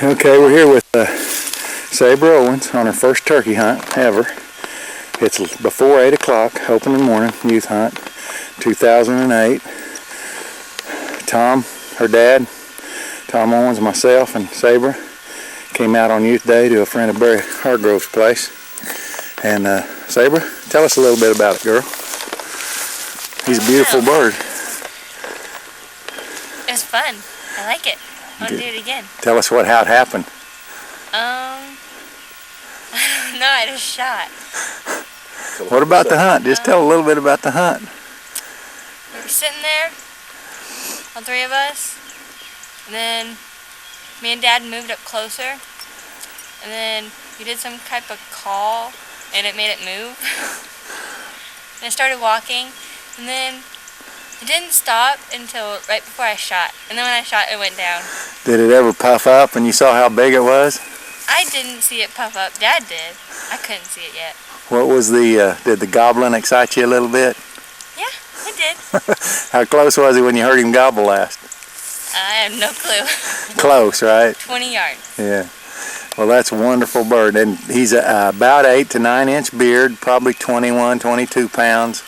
Okay, we're here with Sabra Owens on her first turkey hunt ever. It's before 8 o'clock, opening morning, youth hunt, 2008. Tom, her dad, Tom Owens, myself, and Sabra came out on youth day to a friend of Barry Hargrove's place. And Sabra, tell us a little bit about it, girl. He's a beautiful bird. It was fun. I like it. I want to do it again. Tell us how it happened. I don't know. I just shot. What about the hunt? Just tell a little bit about the hunt. We were sitting there, all three of us, and then me and Dad moved up closer, and then we did some type of call, and it made it move. And I started walking, and then it didn't stop until right before I shot. And then when I shot, it went down. Did it ever puff up and you saw how big it was? I didn't see it puff up. Dad did. I couldn't see it yet. What was did the gobbling excite you a little bit? Yeah, it did. How close was he when you heard him gobble last? I have no clue. Close, right? 20 yards. Yeah. Well, that's a wonderful bird. And he's about 8 to 9 inch beard, probably 21, 22 pounds.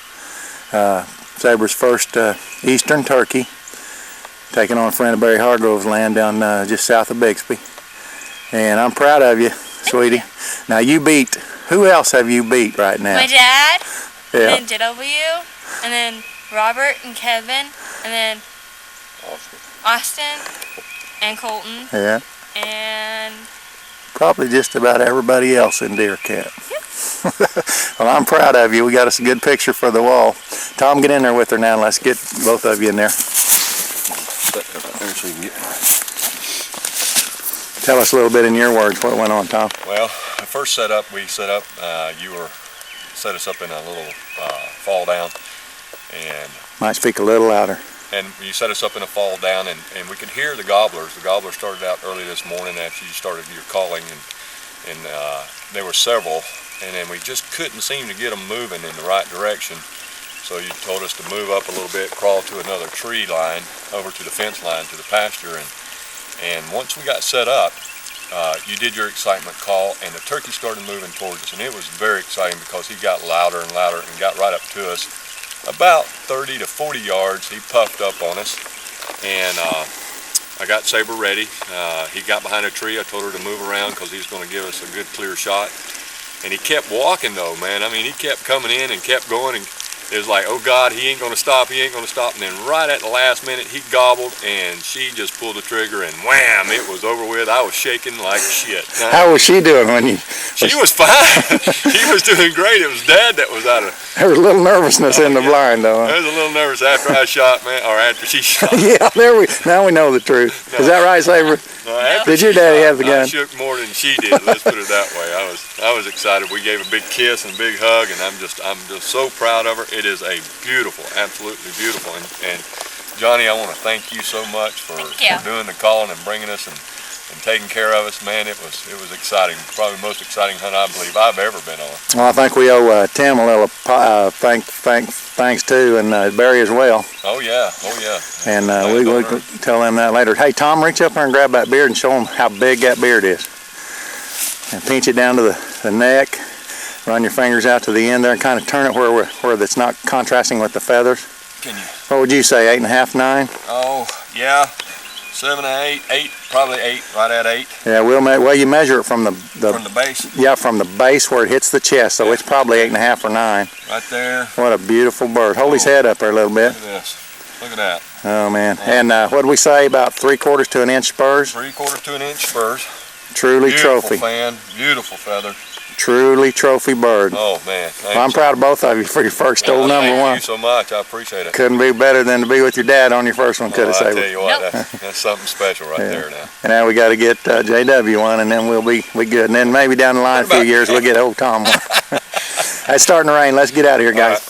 Sabra's first eastern turkey, taking on a friend of Barry Hargrove's land down just south of Bixby. And I'm proud of you, sweetie. You. Now you beat, who else have you beat right now? My dad, yeah. and then JW, and then Robert and Kevin, and then Austin and Colton. Yeah. And probably just about everybody else in deer camp. Yep. Well, I'm proud of you. We got us a good picture for the wall. Tom, get in there with her now. Let's get both of you in there. Tell us a little bit in your words what went on, Tom. Well, the first setup we set up, set us up in a little fall down, and might speak a little louder. And you set us up in a fall down, and we could hear the gobblers. The gobblers started out early this morning after you started your calling, and there were several, and then we just couldn't seem to get them moving in the right direction. So you told us to move up a little bit, crawl to another tree line, over to the fence line, to the pasture, and once we got set up, you did your excitement call, and the turkey started moving towards us, and it was very exciting because he got louder and louder and got right up to us. About 30 to 40 yards, he puffed up on us, and I got Sabra ready. He got behind a tree. I told her to move around because he was going to give us a good clear shot. And he kept walking though, man. I mean, he kept coming in and kept going, and it was like, oh God, he ain't going to stop, he ain't going to stop. And then right at the last minute, he gobbled, and she just pulled the trigger, and wham, it was over with. I was shaking like shit. How was she doing when you... She was fine. She was doing great. It was Dad that was out of... There was a little nervousness in the blind, though. I was a little nervous after I shot, man, or after she shot. Yeah, now we know the truth. No. Is that right, Sabra? No, did your daddy have the gun? I shook more than she did. Let's put it that way. I was excited. We gave a big kiss and a big hug, and I'm just so proud of her. It is a beautiful, absolutely beautiful. And Johnny, I want to thank you so much for doing the calling and bringing us and taking care of us, man. It was exciting. Probably the most exciting hunt I believe I've ever been on. Well, I think we owe Tim a little thanks too, and Barry as well. Oh yeah. And we'll tell them that later. Hey, Tom, reach up there and grab that beard and show them how big that beard is. And pinch it down to the neck. Run your fingers out to the end there and kind of turn it where it's not contrasting with the feathers. Can you? What would you say, 8.5, 9? Oh yeah. 7 or 8, probably 8, right at 8. Yeah, well, you measure it from the base. Yeah, from the base where it hits the chest, so it's probably 8.5 or 9. Right there. What a beautiful bird. Hold his head up there a little bit. Look at this. Look at that. Oh man. And what did we say, about 3/4 to an inch spurs? 3/4 to an inch spurs. Truly beautiful trophy. Fan, beautiful feather. Truly trophy bird. Oh man. Well, I'm proud of both of you for your first number one. Thank you so much. I appreciate it. Couldn't be better than to be with your dad on your first one, could have said. I tell you what, that's something special right there now. And now we got to get JW one, and then we'll be good. And then maybe down the line a few years we'll get old Tom one. It's starting to rain. Let's get out of here, guys.